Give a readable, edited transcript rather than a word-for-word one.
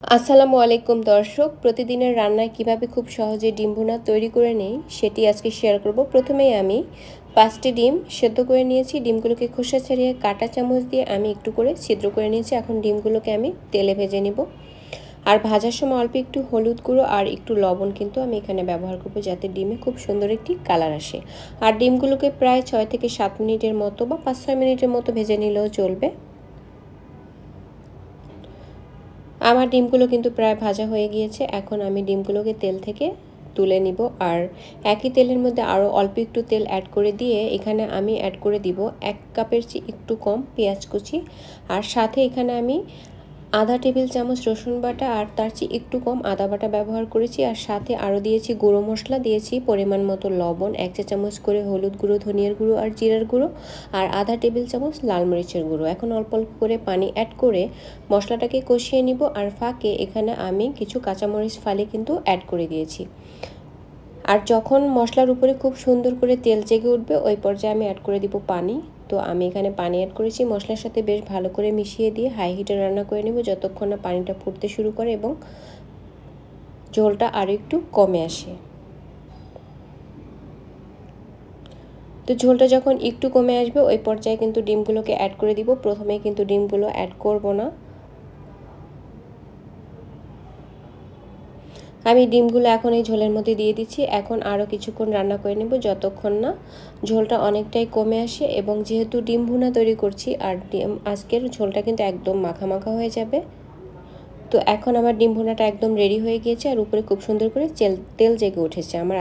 আসসালামু আলাইকুম দর্শক, প্রতিদিনের রান্নায় কিভাবে খুব সহজে ডিম ভুনা তৈরি করে নেই সেটি আজকে শেয়ার করব। প্রথমেই আমি 5টি ডিম সেদ্ধ করে নিয়েছি। ডিমগুলোকে খোসা ছাড়িয়ে কাঁটা চামচ দিয়ে আমি একটু করে ছিদ্র করে নিয়েছি। এখন ডিমগুলোকে আমি তেলে ভেজে নিব। আর ভাজার সময় অল্প একটু হলুদ গুঁড়ো আর একটু লবণ কিন্তু আমি এখানে ব্যবহার করব, যাতে ডিমে খুব সুন্দর একটি কালার আসে। আর ডিমগুলোকে প্রায় 6 থেকে 7 মিনিটের মতো বা 5-6 মিনিটের মতো ভেজে নিলেও চলবে। আমার ডিমগুলো কিন্তু প্রায় ভাজা হয়ে গিয়েছে। এখন আমি ডিমগুলোকে তেল থেকে তুলে নিব। আর একই তেলের মধ্যে আরও অল্প একটু তেল অ্যাড করে দিয়ে এখানে আমি অ্যাড করে দিব 1 কাপের চেয়ে একটু কম পেঁয়াজ কুচি। আর সাথে এখানে আমি আধা টেবিল চামচ রসুন বাটা আর তার চেয়ে একটু কম আদা বাটা ব্যবহার করেছি। আর সাথে আরও দিয়েছি গুঁড়ো মশলা, দিয়েছি পরিমাণ মতো লবণ, 1 চা চামচ করে হলুদ গুঁড়ো, ধনিয়ার গুঁড়ো আর জিরার গুঁড়ো, আর আধা টেবিল চামচ লাল মরিচের গুঁড়ো। এখন অল্প অল্প করে পানি অ্যাড করে মশলাটাকে কষিয়ে নিব। আর ফাঁকে এখানে আমি কিছু কাঁচামরিচ ফালি কিন্তু অ্যাড করে দিয়েছি। আর যখন মশলার উপরে খুব সুন্দর করে তেল জেগে উঠবে ওই পর্যায়ে আমি অ্যাড করে দিব পানি। তো আমি এখানে পানি অ্যাড করেছি। মশলার সাথে বেশ ভালো করে মিশিয়ে দিয়ে হাই হিটে রান্না করে নেব যতক্ষণ না পানিটা ফুটতে শুরু করে এবং ঝোলটা আরও একটু কমে আসে। তো ঝোলটা যখন একটু কমে আসবে ওই পর্যায়ে কিন্তু ডিমগুলোকে অ্যাড করে দিব। প্রথমে কিন্তু ডিমগুলো অ্যাড করব না। আমি ডিমগুলো এখন এই ঝোলের মধ্যে দিয়ে দিচ্ছি। এখন আরও কিছুক্ষণ রান্না করে নেব যতক্ষণ না ঝোলটা অনেকটাই কমে আসে। এবং যেহেতু ডিম ভুনা তৈরি করছি আর আজকের ঝোলটা কিন্তু একদম মাখা মাখা হয়ে যাবে। তো এখন আমার ডিম ভুনাটা একদম রেডি হয়ে গিয়েছে আর উপরে খুব সুন্দর করে তেল জেগে উঠেছে। আমার